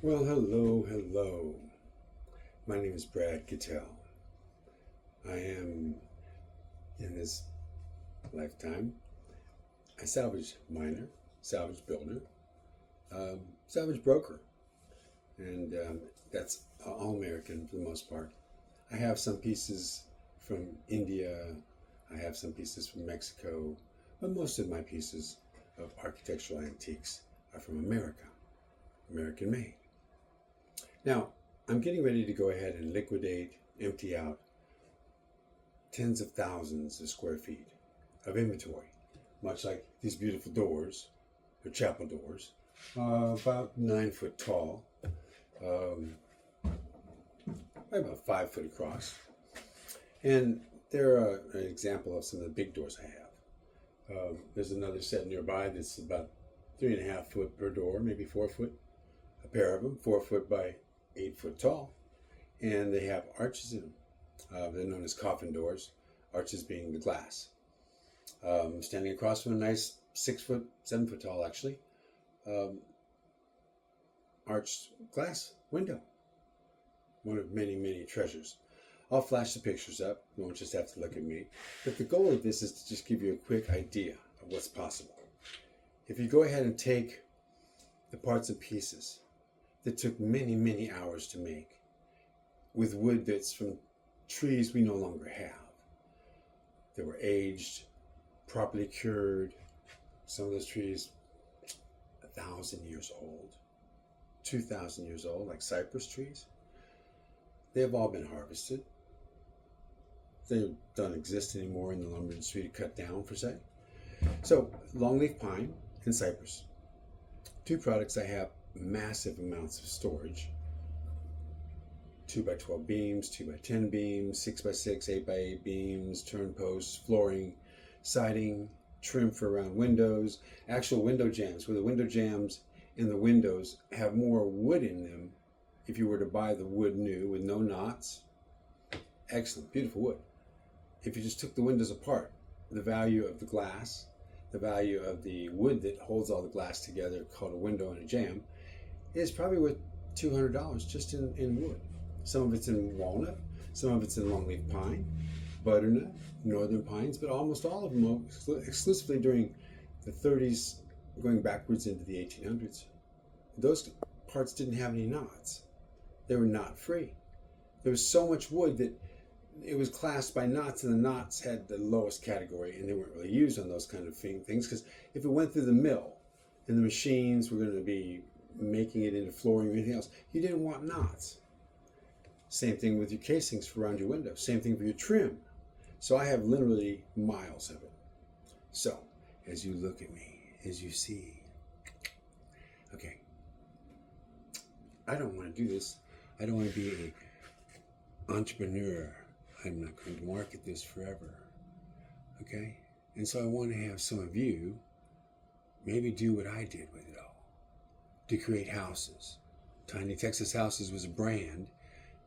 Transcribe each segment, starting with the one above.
Well, hello. My name is Brad Cattell. I am, in this lifetime, a salvage miner, salvage builder, salvage broker, and that's all American for the most part. I have some pieces from India, I have some pieces from Mexico, but most of my pieces of architectural antiques are from America, American made. Now, I'm getting ready to go ahead and liquidate, empty out tens of thousands of square feet of inventory, much like these beautiful doors, they're chapel doors, about 9 foot tall, um, about 5 foot across. And they're an example of some of the big doors I have. There's another set nearby that's about 3.5 foot per door, maybe 4 foot, a pair of them, 4 foot by 8 foot tall, and they have arches in them. They're known as coffin doors, arches being the glass. Standing across from a nice 6 foot, 7 foot tall, actually, arched glass window. One of many, many treasures. I'll flash the pictures up. You won't just have to look at me. But the goal of this is to just give you a quick idea of what's possible. If you go ahead and take the parts and pieces that took many, many hours to make, with wood that's from trees we no longer have, that were aged, properly cured, some of those trees 1,000 years old, 2,000 years old, like cypress trees, they have all been harvested. They don't exist anymore in the lumber industry to cut down, per se. So, longleaf pine and cypress. Two products I have massive amounts of storage. 2x12 beams, 2x10 beams, 6x6, 8x8 beams, turn posts, flooring, siding, trim for around windows, actual window jambs, where the window jambs and the windows have more wood in them if you were to buy the wood new with no knots. Excellent, beautiful wood. If you just took the windows apart, the value of the glass, the value of the wood that holds all the glass together, called a window and a jamb, is probably worth $200 just in wood. Some of it's in walnut, some of it's in longleaf pine, butternut, northern pines, but almost all of them exclusively during the 30s, going backwards into the 1800s. Those parts didn't have any knots. They were knot free. There was so much wood that it was classed by knots, and the knots had the lowest category, and they weren't really used on those kind of things, because if it went through the mill and the machines were going to be making it into flooring or anything else, you didn't want knots. Same thing with your casings for around your window. Same thing for your trim. So I have literally miles of it. So as you look at me, as you see, okay, I don't want to do this. I don't want to be an entrepreneur. I'm not going to market this forever. Okay? And so I want to have some of you maybe do what I did with it all. To create houses. Tiny Texas Houses was a brand,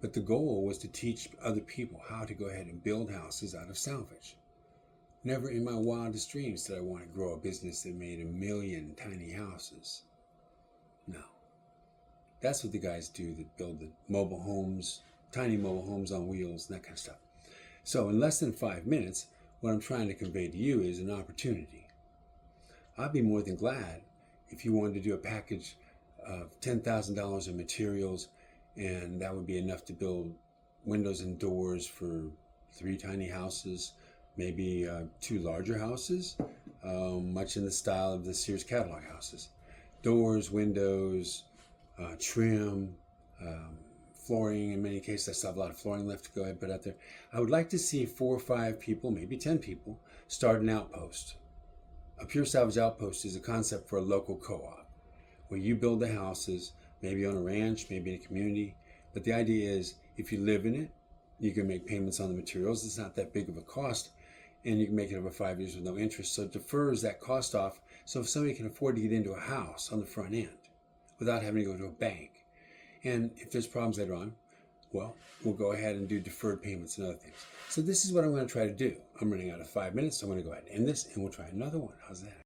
but the goal was to teach other people how to go ahead and build houses out of salvage. Never in my wildest dreams did I want to grow a business that made 1 million tiny houses. No. That's what the guys do that build the mobile homes, tiny mobile homes on wheels, and that kind of stuff. So in less than 5 minutes, what I'm trying to convey to you is an opportunity. I'd be more than glad if you wanted to do a package of $10,000 in materials, and that would be enough to build windows and doors for 3 tiny houses, maybe 2 larger houses, much in the style of the Sears catalog houses. Doors, windows, trim, flooring. In many cases, I still have a lot of flooring left to go ahead and put out there. I would like to see 4 or 5 people, maybe 10 people, start an outpost. A pure salvage outpost is a concept for a local co-op where you build the houses, maybe on a ranch, maybe in a community. But the idea is, if you live in it, you can make payments on the materials. It's not that big of a cost, and you can make it over 5 years with no interest. So it defers that cost off. So if somebody can afford to get into a house on the front end without having to go to a bank, and if there's problems later on, well, we'll go ahead and do deferred payments and other things. So this is what I'm going to try to do. I'm running out of 5 minutes, so I'm going to go ahead and end this, and we'll try another one. How's that?